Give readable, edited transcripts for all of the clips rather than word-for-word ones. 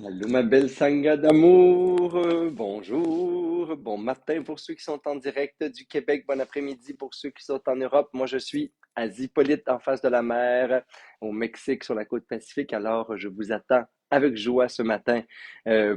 Allô ma belle sangha d'amour, bonjour, bon matin pour ceux qui sont en direct du Québec, bon après-midi pour ceux qui sont en Europe. Moi je suis à Zipolite en face de la mer, au Mexique sur la côte Pacifique, alors je vous attends avec joie ce matin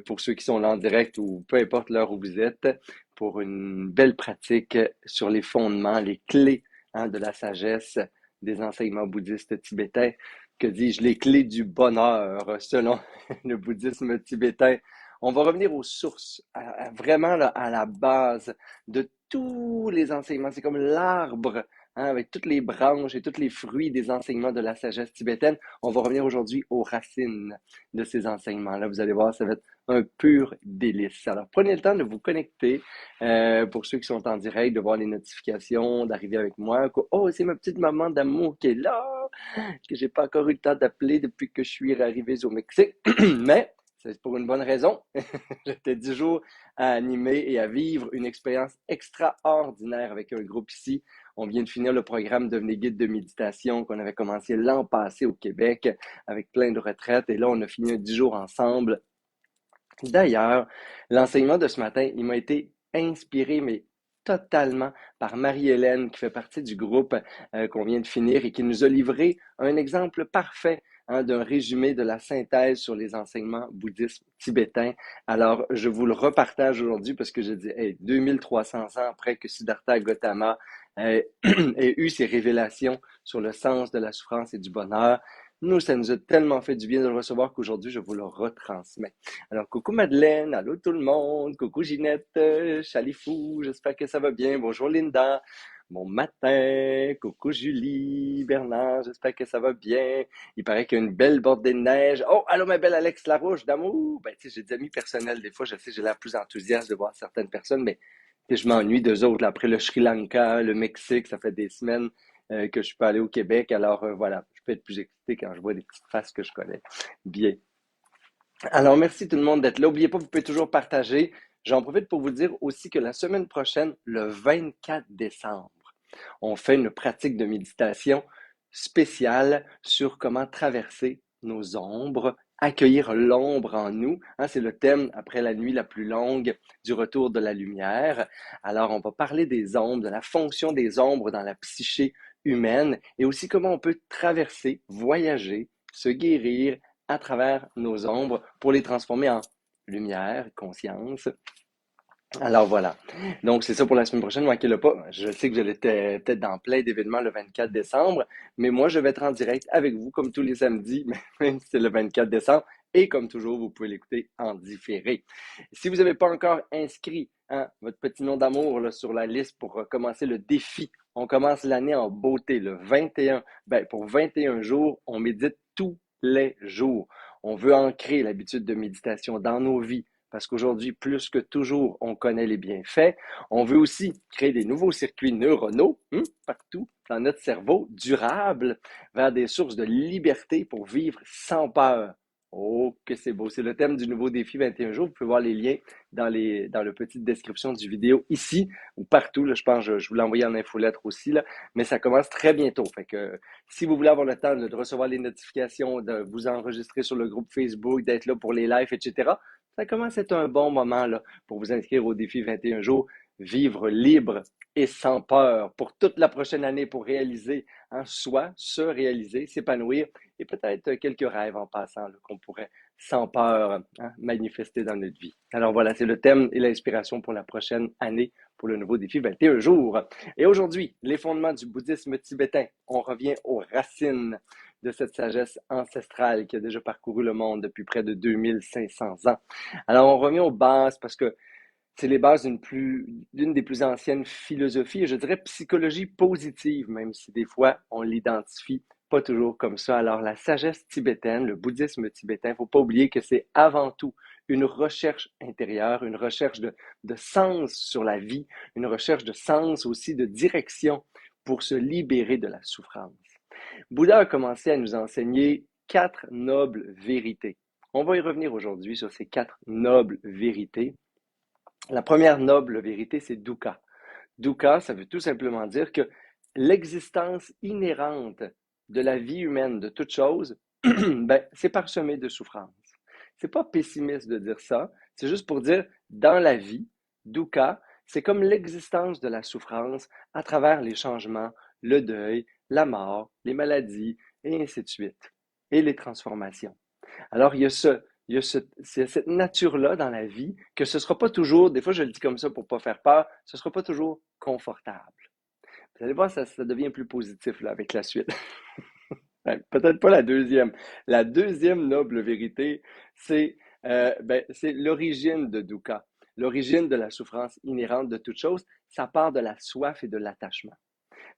pour ceux qui sont là en direct ou peu importe l'heure où vous êtes, pour une belle pratique sur les fondements, les clés de la sagesse des enseignements bouddhistes tibétains. Que dis-je, les clés du bonheur selon le bouddhisme tibétain. On va revenir aux sources, vraiment là, à la base de tous les enseignements. C'est comme l'arbre, avec toutes les branches et tous les fruits des enseignements de la sagesse tibétaine. On va revenir aujourd'hui aux racines de ces enseignements-là. Vous allez voir, ça va être un pur délice. Alors, prenez le temps de vous connecter pour ceux qui sont en direct, de voir les notifications, d'arriver avec moi. Oh, c'est ma petite maman d'amour qui est là, que j'ai pas encore eu le temps d'appeler depuis que je suis arrivé au Mexique. Mais c'est pour une bonne raison. J'étais 10 jours à animer et à vivre une expérience extraordinaire avec un groupe ici. On vient de finir le programme Devenez guide de méditation qu'on avait commencé l'an passé au Québec avec plein de retraites. Et là, on a fini un 10 jours ensemble. D'ailleurs, l'enseignement de ce matin, il m'a été inspiré, mais totalement par Marie-Hélène, qui fait partie du groupe qu'on vient de finir et qui nous a livré un exemple parfait d'un résumé de la synthèse sur les enseignements bouddhistes tibétains. Alors, je vous le repartage aujourd'hui parce que je dis, hey, 2300 ans après que Siddhartha Gautama ait eu ses révélations sur le sens de la souffrance et du bonheur, nous, ça nous a tellement fait du bien de le recevoir qu'aujourd'hui, je vous le retransmets. Alors, coucou Madeleine, allô tout le monde, coucou Ginette, Chalifou, j'espère que ça va bien. Bonjour Linda, bon matin, coucou Julie, Bernard, j'espère que ça va bien. Il paraît qu'il y a une belle bordée de neige. Oh, allô ma belle Alex Larouche d'amour. Ben, tu sais, j'ai des amis personnels, des fois, je sais, j'ai l'air plus enthousiaste de voir certaines personnes, mais tu sais, je m'ennuie d'eux autres. Là. Après le Sri Lanka, le Mexique, ça fait des semaines que je peux aller au Québec. Alors voilà, je peux être plus excité quand je vois des petites faces que je connais. Bien. Alors, merci tout le monde d'être là. N'oubliez pas, vous pouvez toujours partager. J'en profite pour vous dire aussi que la semaine prochaine, le 24 décembre, on fait une pratique de méditation spéciale sur comment traverser nos ombres, accueillir l'ombre en nous. C'est le thème après la nuit la plus longue du retour de la lumière. Alors, on va parler des ombres, de la fonction des ombres dans la psyché humaine et aussi comment on peut traverser, voyager, se guérir à travers nos ombres pour les transformer en lumière, conscience. Alors voilà. Donc c'est ça pour la semaine prochaine, manquez-le pas. Je sais que j'allais peut-être dans plein d'événements le 24 décembre, mais moi je vais être en direct avec vous comme tous les samedis, même si c'est le 24 décembre. Et comme toujours, vous pouvez l'écouter en différé. Si vous n'avez pas encore inscrit votre petit nom d'amour là, sur la liste pour commencer le défi, on commence l'année en beauté, le 21. Pour 21 jours, on médite tous les jours. On veut ancrer l'habitude de méditation dans nos vies parce qu'aujourd'hui, plus que toujours, on connaît les bienfaits. On veut aussi créer des nouveaux circuits neuronaux partout dans notre cerveau, durables, vers des sources de liberté pour vivre sans peur. Oh, que c'est beau. C'est le thème du nouveau défi 21 jours. Vous pouvez voir les liens dans la petite description du vidéo ici ou partout. Là, je pense que je vous l'ai envoyé en infolettre aussi, là, mais ça commence très bientôt. Fait que si vous voulez avoir le temps de recevoir les notifications, de vous enregistrer sur le groupe Facebook, d'être là pour les lives, etc., ça commence à être un bon moment là, pour vous inscrire au défi 21 jours, vivre libre et sans peur pour toute la prochaine année pour réaliser en soi, se réaliser, s'épanouir et peut-être quelques rêves en passant qu'on pourrait sans peur manifester dans notre vie. Alors voilà, c'est le thème et l'inspiration pour la prochaine année pour le nouveau défi 21 jours. Et aujourd'hui, les fondements du bouddhisme tibétain. On revient aux racines de cette sagesse ancestrale qui a déjà parcouru le monde depuis près de 2500 ans. Alors, on revient aux bases parce que c'est les bases d'une des plus anciennes philosophies, et je dirais psychologie positive, même si des fois on l'identifie pas toujours comme ça. Alors, la sagesse tibétaine, le bouddhisme tibétain, il ne faut pas oublier que c'est avant tout une recherche intérieure, une recherche de sens sur la vie, une recherche de sens aussi, de direction pour se libérer de la souffrance. Bouddha a commencé à nous enseigner 4 nobles vérités. On va y revenir aujourd'hui sur ces 4 nobles vérités. La première noble vérité, c'est dukkha. Dukkha, ça veut tout simplement dire que l'existence inhérente de la vie humaine, de toute chose, c'est parsemé de souffrance. C'est pas pessimiste de dire ça, c'est juste pour dire, dans la vie, dukkha, c'est comme l'existence de la souffrance à travers les changements, le deuil, la mort, les maladies, et ainsi de suite, et les transformations. Alors, il y a cette nature-là dans la vie que ce ne sera pas toujours, des fois je le dis comme ça pour ne pas faire peur, ce ne sera pas toujours confortable. Vous allez voir, ça devient plus positif là, avec la suite. Ouais, peut-être pas la deuxième. La deuxième noble vérité, c'est l'origine de dukkha, l'origine de la souffrance inhérente de toute chose. Ça part de la soif et de l'attachement.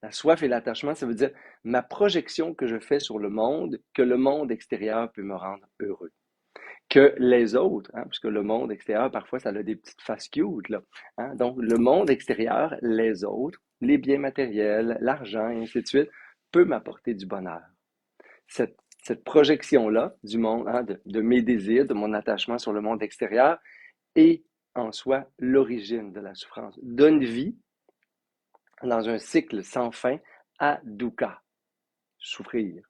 La soif et l'attachement, ça veut dire ma projection que je fais sur le monde, que le monde extérieur peut me rendre heureux. Que les autres, hein, puisque le monde extérieur, parfois, ça a des petites faces cute, là. Hein. Donc, le monde extérieur, les autres, les biens matériels, l'argent, et ainsi de suite, peut m'apporter du bonheur. Cette projection-là du monde, hein, de mes désirs, de mon attachement sur le monde extérieur, est en soi l'origine de la souffrance. Donne vie dans un cycle sans fin à dukkha, souffrir.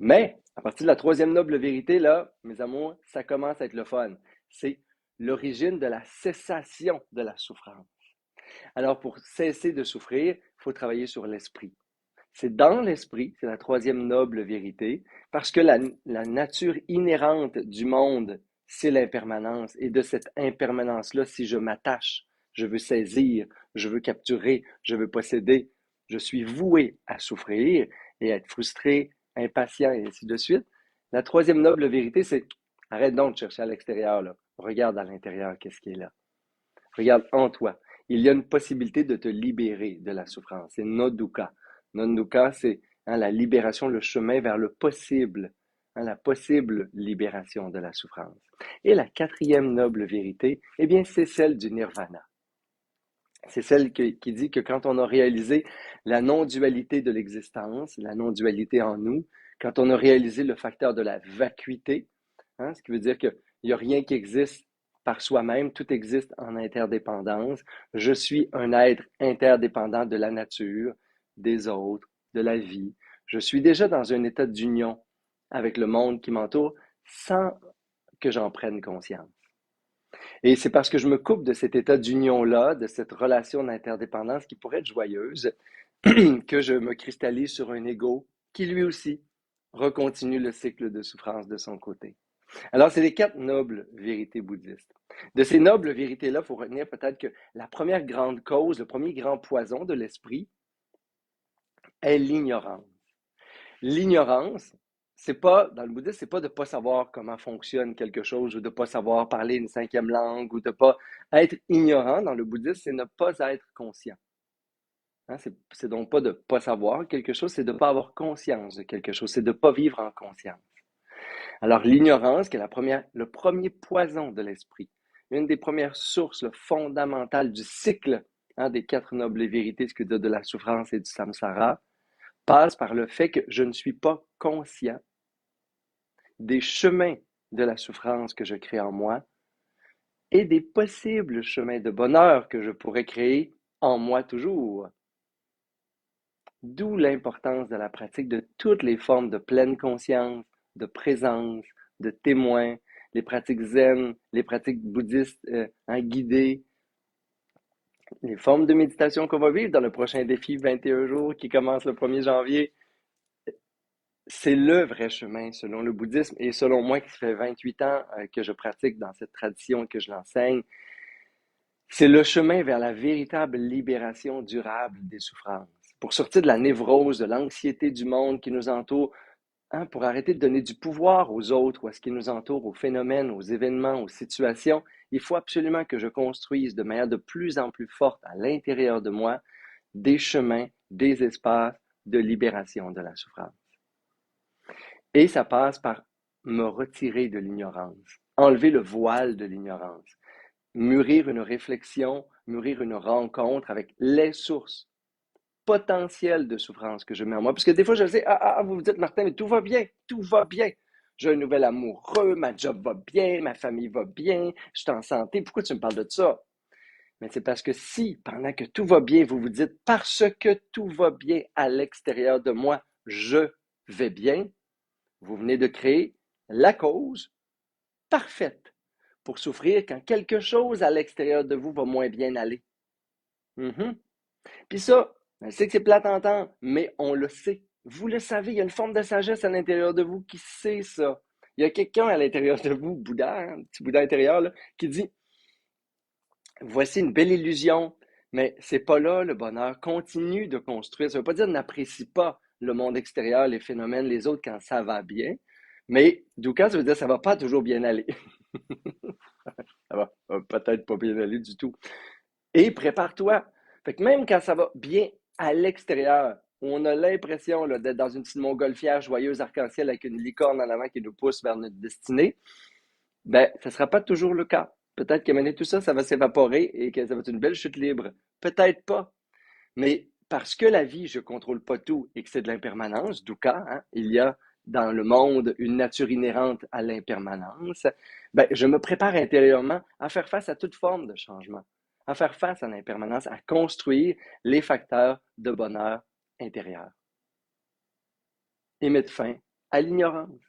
Mais, à partir de la troisième noble vérité, là, mes amours, ça commence à être le fun. C'est l'origine de la cessation de la souffrance. Alors, pour cesser de souffrir, il faut travailler sur l'esprit. C'est dans l'esprit, c'est la troisième noble vérité, parce que la nature inhérente du monde, c'est l'impermanence. Et de cette impermanence-là, si je m'attache, je veux saisir, je veux capturer, je veux posséder, je suis voué à souffrir et à être frustré, impatient et ainsi de suite. La troisième noble vérité, c'est arrête donc de chercher à l'extérieur, là. Regarde à l'intérieur, qu'est-ce qui est là. Regarde en toi. Il y a une possibilité de te libérer de la souffrance. C'est Nodukha. Nodukha, c'est la libération, le chemin vers le possible, la possible libération de la souffrance. Et la quatrième noble vérité, eh bien, c'est celle du nirvana. C'est celle qui dit que quand on a réalisé la non-dualité de l'existence, la non-dualité en nous, quand on a réalisé le facteur de la vacuité, hein, ce qui veut dire qu'il n'y a rien qui existe par soi-même, tout existe en interdépendance. Je suis un être interdépendant de la nature, des autres, de la vie. Je suis déjà dans un état d'union avec le monde qui m'entoure sans que j'en prenne conscience. Et c'est parce que je me coupe de cet état d'union-là, de cette relation d'interdépendance qui pourrait être joyeuse, que je me cristallise sur un ego qui lui aussi recontinue le cycle de souffrance de son côté. Alors, c'est les quatre nobles vérités bouddhistes. De ces nobles vérités-là, il faut retenir peut-être que la première grande cause, le premier grand poison de l'esprit est l'ignorance. L'ignorance, c'est pas, dans le bouddhisme, c'est pas de ne pas savoir comment fonctionne quelque chose ou de ne pas savoir parler une cinquième langue ou de ne pas être ignorant. Dans le bouddhisme, c'est ne pas être conscient. Hein, c'est donc pas de ne pas savoir quelque chose, c'est de ne pas avoir conscience de quelque chose, c'est de ne pas vivre en conscience. Alors, l'ignorance, qui est le premier poison de l'esprit, une des premières sources fondamentales du cycle des quatre nobles vérités, ce que de la souffrance et du samsara, passe par le fait que je ne suis pas conscient des chemins de la souffrance que je crée en moi et des possibles chemins de bonheur que je pourrais créer en moi toujours. D'où l'importance de la pratique de toutes les formes de pleine conscience, de présence, de témoin, les pratiques zen, les pratiques bouddhistes guidées, les formes de méditation qu'on va vivre dans le prochain défi 21 jours qui commence le 1er janvier. C'est le vrai chemin selon le bouddhisme et selon moi qui fait 28 ans que je pratique dans cette tradition et que je l'enseigne. C'est le chemin vers la véritable libération durable des souffrances. Pour sortir de la névrose, de l'anxiété du monde qui nous entoure, hein, pour arrêter de donner du pouvoir aux autres ou à ce qui nous entoure, aux phénomènes, aux événements, aux situations, il faut absolument que je construise de manière de plus en plus forte à l'intérieur de moi des chemins, des espaces de libération de la souffrance. Et ça passe par me retirer de l'ignorance, enlever le voile de l'ignorance, mûrir une réflexion, mûrir une rencontre avec les sources potentielles de souffrance que je mets en moi. Parce que des fois, je sais, vous vous dites, Martin, mais tout va bien, tout va bien. J'ai un nouvel amoureux, ma job va bien, ma famille va bien, je suis en santé. Pourquoi tu me parles de ça? Mais c'est parce que si, pendant que tout va bien, vous vous dites, parce que tout va bien à l'extérieur de moi, je vais bien, vous venez de créer la cause parfaite pour souffrir quand quelque chose à l'extérieur de vous va moins bien aller. Mhm. Puis ça, je sais que c'est plate à entendre, mais on le sait. Vous le savez, il y a une forme de sagesse à l'intérieur de vous qui sait ça. Il y a quelqu'un à l'intérieur de vous, Bouddha, hein, un petit Bouddha intérieur, là, qui dit, voici une belle illusion, mais c'est pas là le bonheur. Continue de construire. Ça veut pas dire n'apprécie pas le monde extérieur, les phénomènes, les autres quand ça va bien. Mais dukkha, ça veut dire ça va pas toujours bien aller. Ça va peut-être pas bien aller du tout. Et prépare-toi. Fait que même quand ça va bien à l'extérieur, où on a l'impression là, d'être dans une petite montgolfière joyeuse arc-en-ciel avec une licorne en avant qui nous pousse vers notre destinée, ben, ça ne sera pas toujours le cas. Peut-être qu'à un moment donné, tout ça, ça va s'évaporer et que ça va être une belle chute libre. Peut-être pas. Mais parce que la vie, je ne contrôle pas tout et que c'est de l'impermanence, dukkha, hein, il y a dans le monde une nature inhérente à l'impermanence, ben, je me prépare intérieurement à faire face à toute forme de changement, à faire face à l'impermanence, à construire les facteurs de bonheur intérieur et mettre fin à l'ignorance.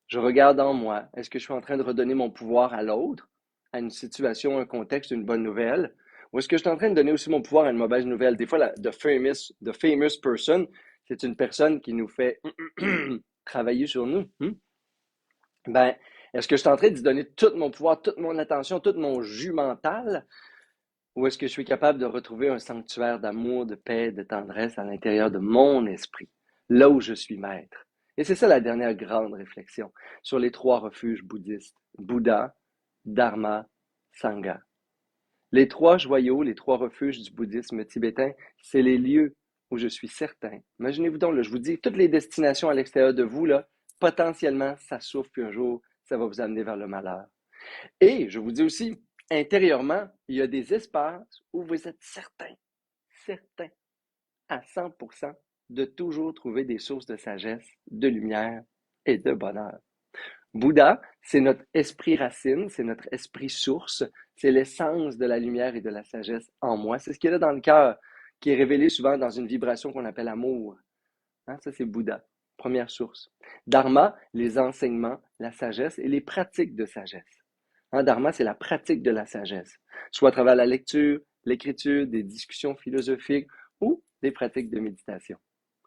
Je regarde en moi. Est-ce que je suis en train de redonner mon pouvoir à l'autre, à une situation, un contexte, une bonne nouvelle? Ou est-ce que je suis en train de donner aussi mon pouvoir à une mauvaise nouvelle? Des fois, the famous person, c'est une personne qui nous fait travailler sur nous. Ben, est-ce que je suis en train d'y donner tout mon pouvoir, toute mon attention, tout mon jus mental? Ou est-ce que je suis capable de retrouver un sanctuaire d'amour, de paix, de tendresse à l'intérieur de mon esprit, là où je suis maître? Et c'est ça la dernière grande réflexion sur les trois refuges bouddhistes, Bouddha, Dharma, Sangha. Les trois joyaux, les trois refuges du bouddhisme tibétain, c'est les lieux où je suis certain. Imaginez-vous donc, là, je vous dis, toutes les destinations à l'extérieur de vous, là, potentiellement, ça souffre, puis un jour, ça va vous amener vers le malheur. Et je vous dis aussi, intérieurement, il y a des espaces où vous êtes certain, à 100%, de toujours trouver des sources de sagesse, de lumière et de bonheur. Bouddha, c'est notre esprit racine, c'est notre esprit source, c'est l'essence de la lumière et de la sagesse en moi. C'est ce qu'il y a dans le cœur, qui est révélé souvent dans une vibration qu'on appelle amour. Hein, ça, c'est Bouddha, première source. Dharma, les enseignements, la sagesse et les pratiques de sagesse. Hein, Dharma, c'est la pratique de la sagesse, soit à travers la lecture, l'écriture, des discussions philosophiques ou des pratiques de méditation.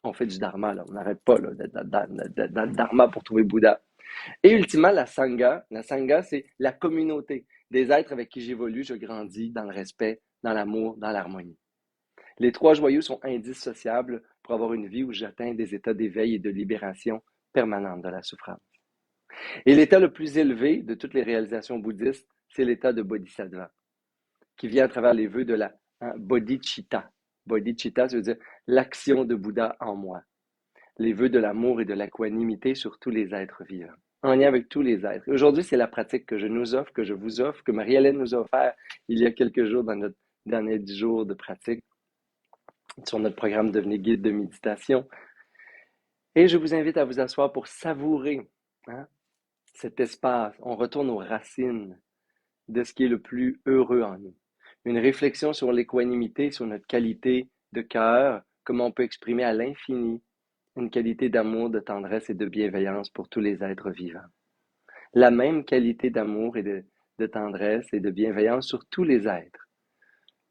On fait du Dharma, là. On n'arrête pas là, dans le Dharma pour trouver Bouddha. Et ultimement, la Sangha. La Sangha, c'est la communauté des êtres avec qui j'évolue, je grandis dans le respect, dans l'amour, dans l'harmonie. Les trois joyaux sont indissociables pour avoir une vie où j'atteins des états d'éveil et de libération permanente de la souffrance. Et l'état le plus élevé de toutes les réalisations bouddhistes, c'est l'état de bodhisattva, qui vient à travers les vœux de la bodhicitta. Bodhicitta, ça veut dire l'action de Bouddha en moi. Les vœux de l'amour et de l'aquanimité sur tous les êtres vivants, en lien avec tous les êtres. Aujourd'hui, c'est la pratique que je nous offre, que je vous offre, que Marie-Hélène nous a offert il y a quelques jours dans notre dernier 10 jours de pratique sur notre programme Devenez guide de méditation. Et je vous invite à vous asseoir pour savourer hein, cet espace. On retourne aux racines de ce qui est le plus heureux en nous. Une réflexion sur l'équanimité, sur notre qualité de cœur, comment on peut exprimer à l'infini une qualité d'amour, de tendresse et de bienveillance pour tous les êtres vivants. La même qualité d'amour et de tendresse et de bienveillance sur tous les êtres,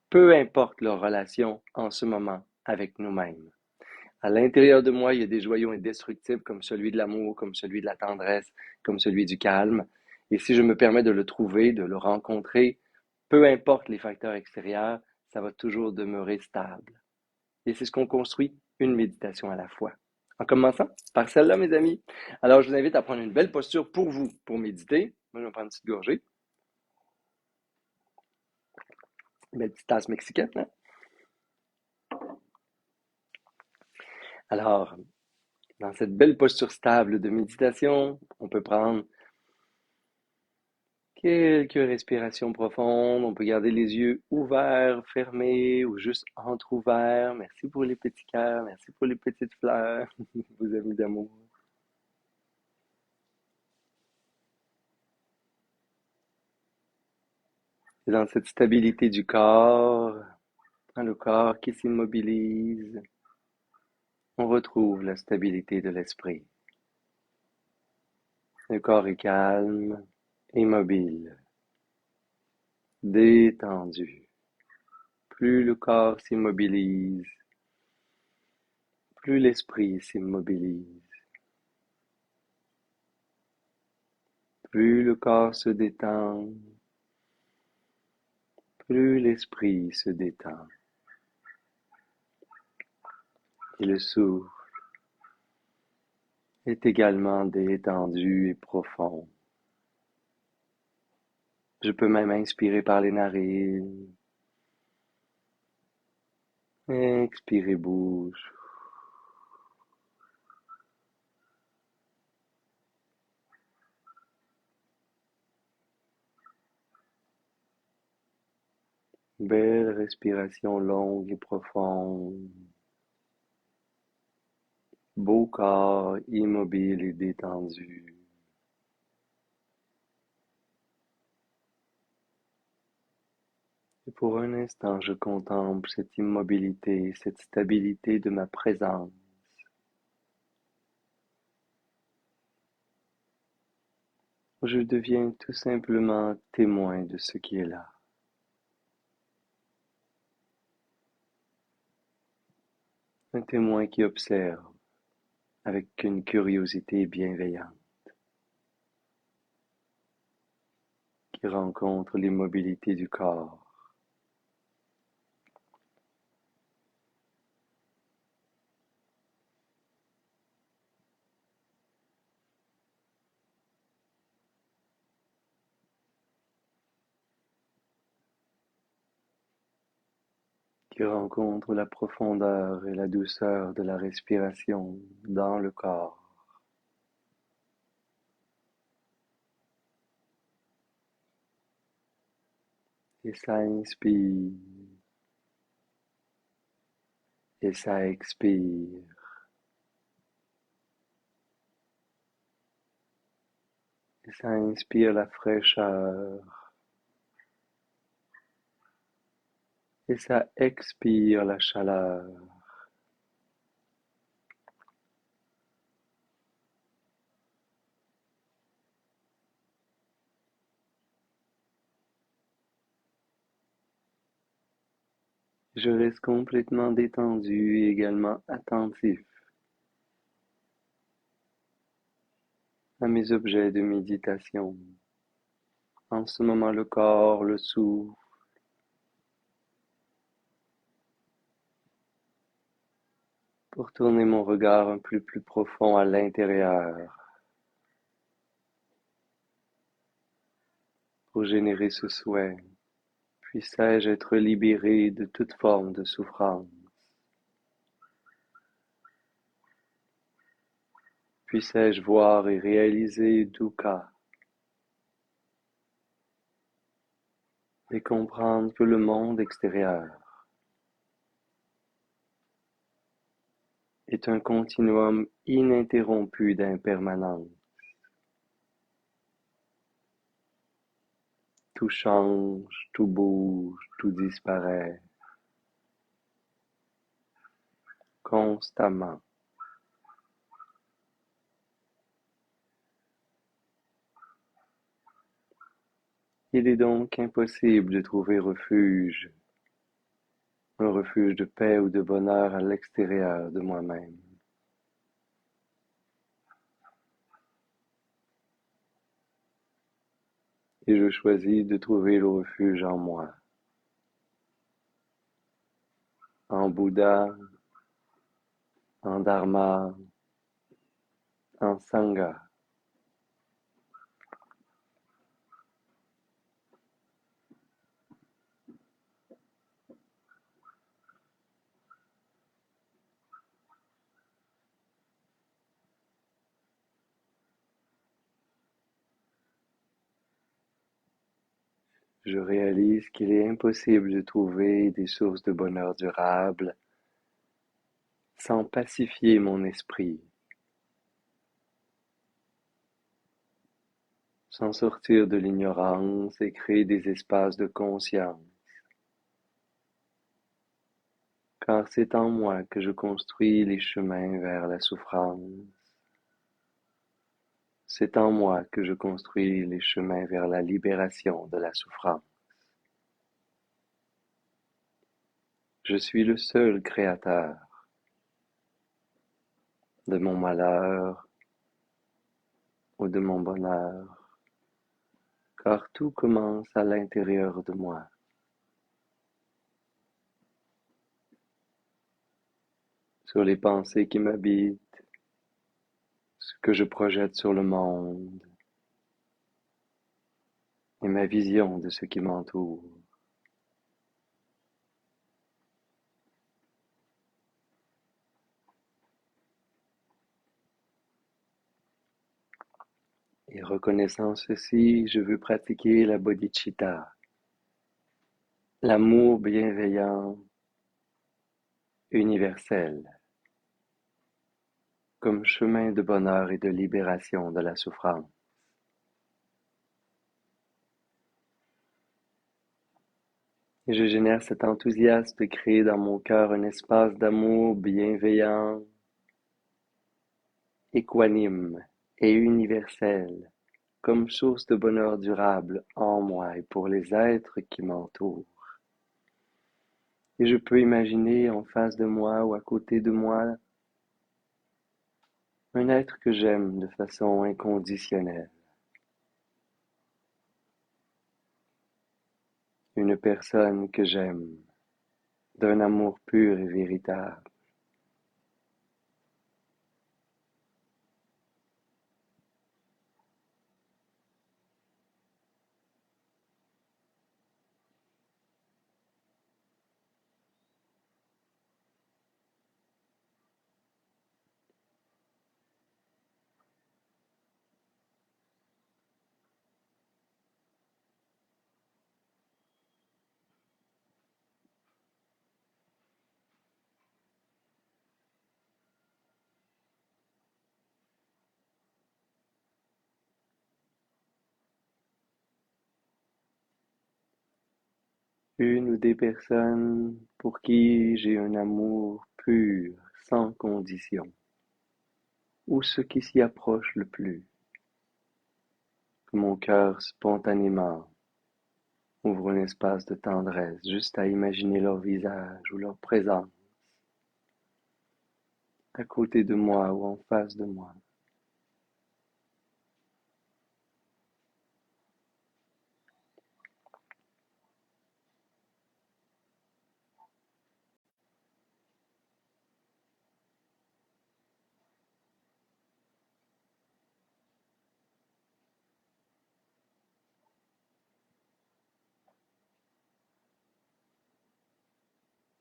peu importe leur relation en ce moment avec nous-mêmes. À l'intérieur de moi, il y a des joyaux indestructibles comme celui de l'amour, comme celui de la tendresse, comme celui du calme. Et si je me permets de le trouver, de le rencontrer, peu importe les facteurs extérieurs, ça va toujours demeurer stable. Et c'est ce qu'on construit, une méditation à la fois. En commençant par celle-là, mes amis. Alors, je vous invite à prendre une belle posture pour vous, pour méditer. Moi, je vais prendre une petite gorgée. Une belle petite tasse mexicaine. Hein? Alors, dans cette belle posture stable de méditation, on peut prendre quelques respirations profondes. On peut garder les yeux ouverts, fermés ou juste entrouverts. Merci pour les petits cœurs. Merci pour les petites fleurs, vos amis d'amour. Et dans cette stabilité du corps, le corps qui s'immobilise, on retrouve la stabilité de l'esprit. Le corps est calme, immobile, détendu. Plus le corps s'immobilise, plus l'esprit s'immobilise. Plus le corps se détend, plus l'esprit se détend. Et le souffle est également détendu et profond. Je peux même inspirer par les narines. Expirer bouche. Belle respiration longue et profonde. Beau corps immobile et détendu. Et pour un instant, je contemple cette immobilité, cette stabilité de ma présence. Je deviens tout simplement témoin de ce qui est là. Un témoin qui observe avec une curiosité bienveillante, qui rencontre l'immobilité du corps, qui rencontre la profondeur et la douceur de la respiration dans le corps. Et ça inspire, et ça expire. Et ça inspire la fraîcheur, et ça expire la chaleur. Je reste complètement détendu et également attentif à mes objets de méditation. En ce moment, le corps, le souffle, pour tourner mon regard un peu plus profond à l'intérieur, pour générer ce souhait. Puissais-je être libéré de toute forme de souffrance? Puissais-je voir et réaliser dukkha et comprendre que le monde extérieur est un continuum ininterrompu d'impermanence. Tout change, tout bouge, tout disparaît constamment. Il est donc impossible de trouver refuge, un refuge de paix ou de bonheur à l'extérieur de moi-même. Et je choisis de trouver le refuge en moi, en Bouddha, en Dharma, en Sangha. Je réalise qu'il est impossible de trouver des sources de bonheur durable sans pacifier mon esprit, sans sortir de l'ignorance et créer des espaces de conscience. Car c'est en moi que je construis les chemins vers la souffrance. C'est en moi que je construis les chemins vers la libération de la souffrance. Je suis le seul créateur de mon malheur ou de mon bonheur, car tout commence à l'intérieur de moi. Sur les pensées qui m'habitent, ce que je projette sur le monde et ma vision de ce qui m'entoure. Et reconnaissant ceci, je veux pratiquer la bodhicitta, l'amour bienveillant, universel, comme chemin de bonheur et de libération de la souffrance. Et je génère cet enthousiasme de créer dans mon cœur un espace d'amour bienveillant, équanime et universel, comme source de bonheur durable en moi et pour les êtres qui m'entourent. Et je peux imaginer en face de moi ou à côté de moi un être que j'aime de façon inconditionnelle, une personne que j'aime d'un amour pur et véritable. Une ou des personnes pour qui j'ai un amour pur, sans condition, ou ce qui s'y approche le plus, que mon cœur spontanément ouvre un espace de tendresse juste à imaginer leur visage ou leur présence à côté de moi ou en face de moi.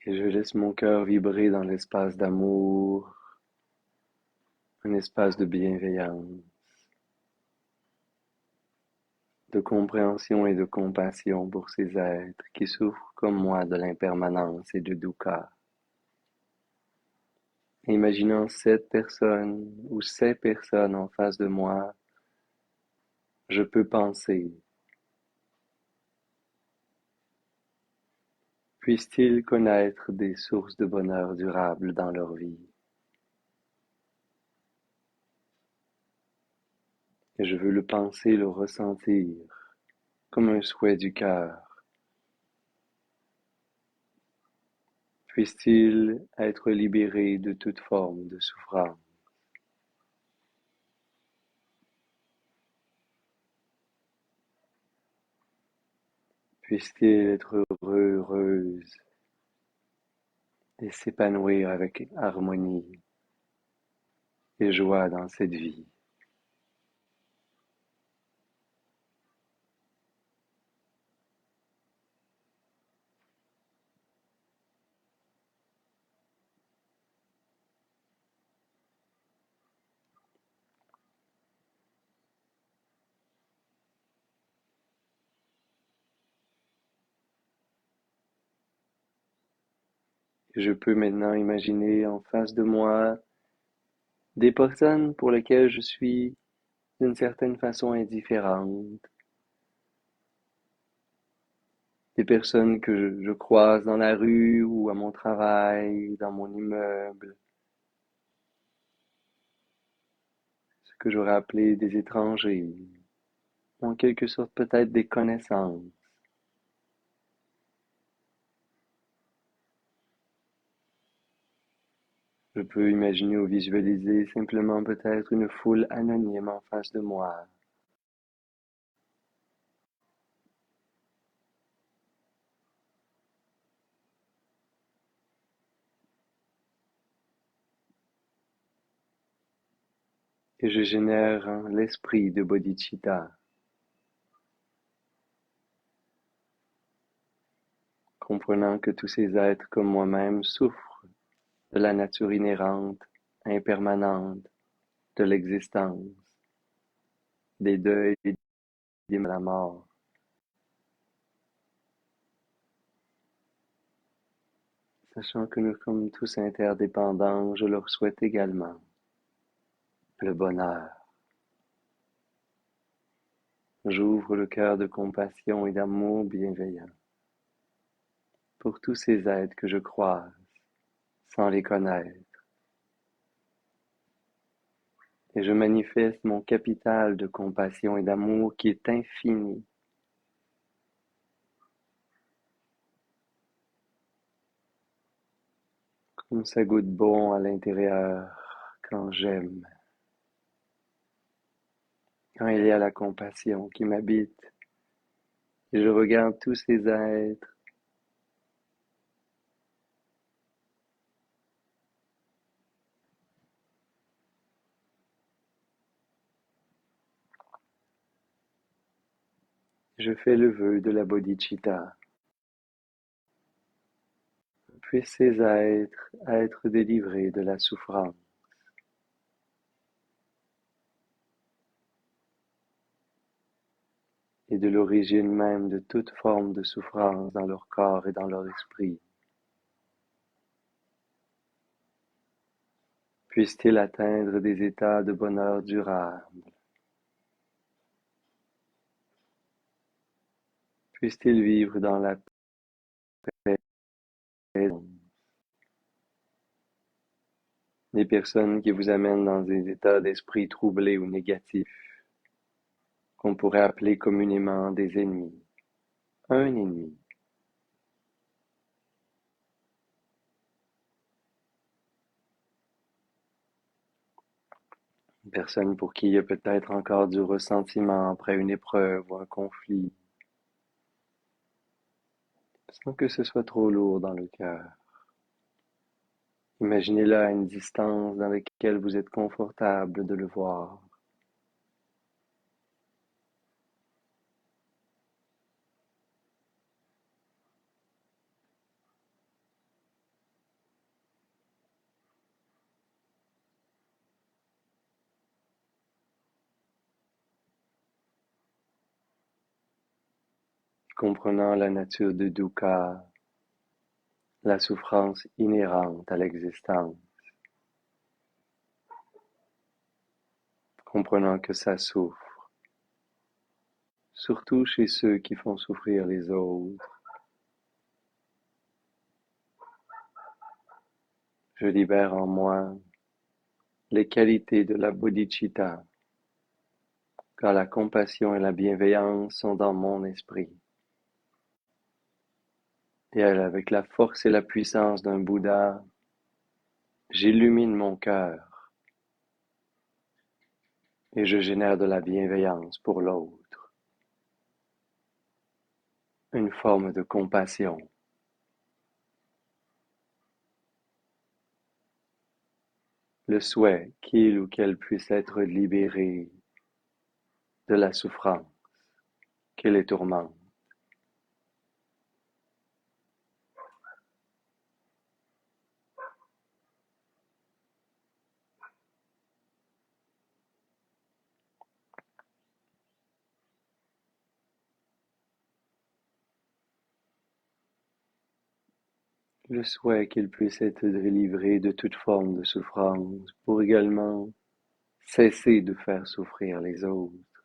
Et je laisse mon cœur vibrer dans l'espace d'amour, un espace de bienveillance, de compréhension et de compassion pour ces êtres qui souffrent comme moi de l'impermanence et du dukkha. Imaginant cette personne ou ces personnes en face de moi, je peux penser, puissent-ils connaître des sources de bonheur durable dans leur vie. Et je veux le penser, le ressentir, comme un souhait du cœur. Puissent-ils être libérés de toute forme de souffrance. Puissent-ils être heureux, heureuses et s'épanouir avec harmonie et joie dans cette vie. Je peux maintenant imaginer en face de moi des personnes pour lesquelles je suis d'une certaine façon indifférente, des personnes que je croise dans la rue ou à mon travail, dans mon immeuble, que j'aurais appelés des étrangers, ou en quelque sorte peut-être des connaissances. Je peux imaginer ou visualiser simplement peut-être une foule anonyme en face de moi. Et je génère l'esprit de bodhicitta, comprenant que tous ces êtres comme moi-même souffrent de la nature inhérente, impermanente, de l'existence, des deuils et de la mort, sachant que nous sommes tous interdépendants, je leur souhaite également le bonheur. J'ouvre le cœur de compassion et d'amour bienveillant pour tous ces êtres que je croise sans les connaître, et je manifeste mon capital de compassion et d'amour qui est infini. Comme ça goûte bon à l'intérieur quand j'aime, quand il y a la compassion qui m'habite, et je regarde tous ces êtres je fais le vœu de la bodhicitta. Puissent ces êtres être délivrés de la souffrance et de l'origine même de toute forme de souffrance dans leur corps et dans leur esprit. Puissent-ils atteindre des états de bonheur durable. Puissent-ils vivre dans la paix. Les personnes qui vous amènent dans des états d'esprit troublés ou négatifs, qu'on pourrait appeler communément des ennemis. Un ennemi. Une personne pour qui il y a peut-être encore du ressentiment après une épreuve ou un conflit, sans que ce soit trop lourd dans le cœur. Imaginez-le à une distance dans laquelle vous êtes confortable de le voir. Comprenant la nature de dukkha, la souffrance inhérente à l'existence, comprenant que ça souffre, surtout chez ceux qui font souffrir les autres. Je libère en moi les qualités de la bodhicitta, car la compassion et la bienveillance sont dans mon esprit. Et elle, avec la force et la puissance d'un Bouddha, j'illumine mon cœur et je génère de la bienveillance pour l'autre, une forme de compassion. Le souhait qu'il ou qu'elle puisse être libéré de la souffrance qui les tourmente. Le souhait qu'ils puissent être délivrés de toute forme de souffrance pour également cesser de faire souffrir les autres.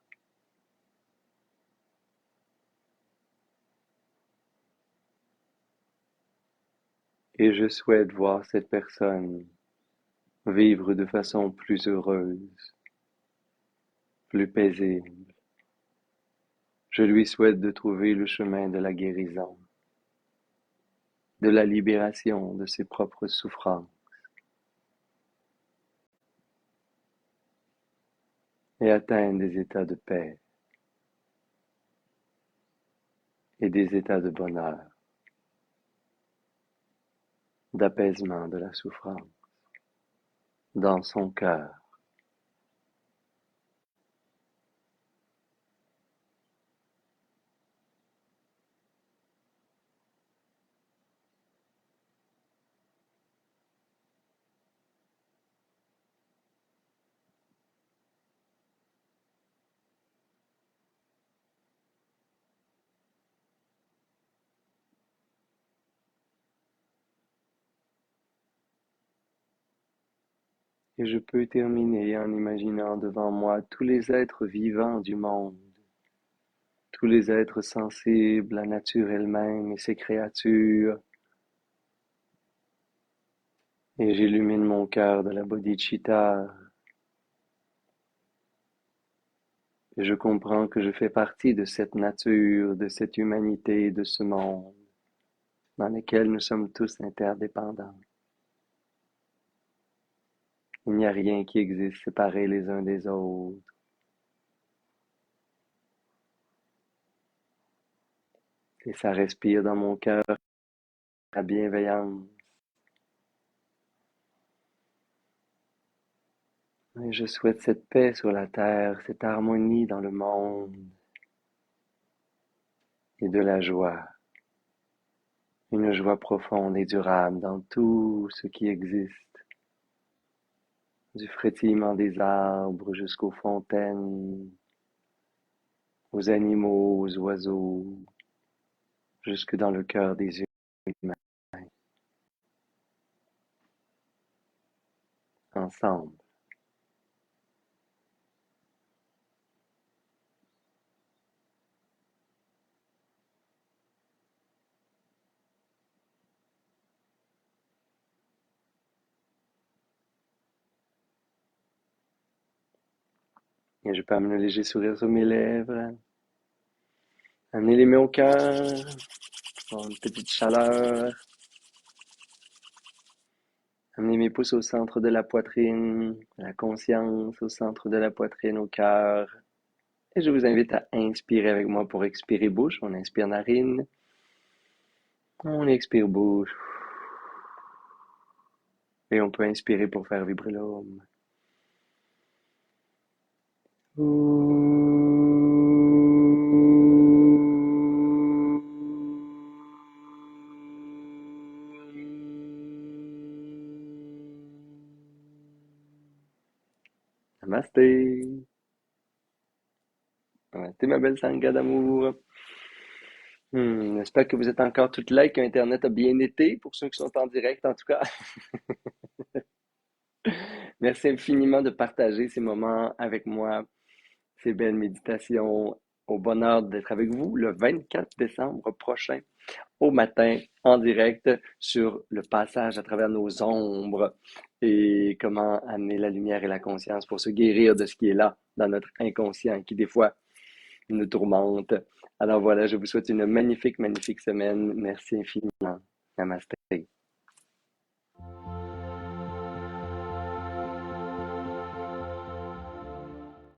Et je souhaite voir cette personne vivre de façon plus heureuse, plus paisible. Je lui souhaite de trouver le chemin de la guérison, de la libération de ses propres souffrances et atteindre des états de paix et des états de bonheur, d'apaisement de la souffrance dans son cœur. Et je peux terminer en imaginant devant moi tous les êtres vivants du monde, tous les êtres sensibles, la nature elle-même et ses créatures, et j'illumine mon cœur de la bodhicitta, et je comprends que je fais partie de cette nature, de cette humanité, de ce monde, dans lequel nous sommes tous interdépendants. Il n'y a rien qui existe séparé les uns des autres. Et ça respire dans mon cœur la bienveillance. Et je souhaite cette paix sur la terre, cette harmonie dans le monde et de la joie. Une joie profonde et durable dans tout ce qui existe, du frétillement des arbres jusqu'aux fontaines, aux animaux, aux oiseaux, jusque dans le cœur des humains, ensemble. Et je peux amener un léger sourire sur mes lèvres, amener les mains au cœur, une petite chaleur, amener mes pouces au centre de la poitrine, la conscience au centre de la poitrine, au cœur. Et je vous invite à inspirer avec moi pour expirer bouche. On inspire narine, on expire bouche. Et on peut inspirer pour faire vibrer l'homme. Namasté. Namasté, ma belle sangha d'amour. J'espère que vous êtes encore toutes là et que Internet a bien été, pour ceux qui sont en direct en tout cas. Merci infiniment de partager ces moments avec moi, ces belles méditations. Au bonheur d'être avec vous le 24 décembre prochain, au matin, en direct, sur le passage à travers nos ombres et comment amener la lumière et la conscience pour se guérir de ce qui est là, dans notre inconscient, qui des fois nous tourmente. Alors voilà, je vous souhaite une magnifique, magnifique semaine. Merci infiniment. Namaste.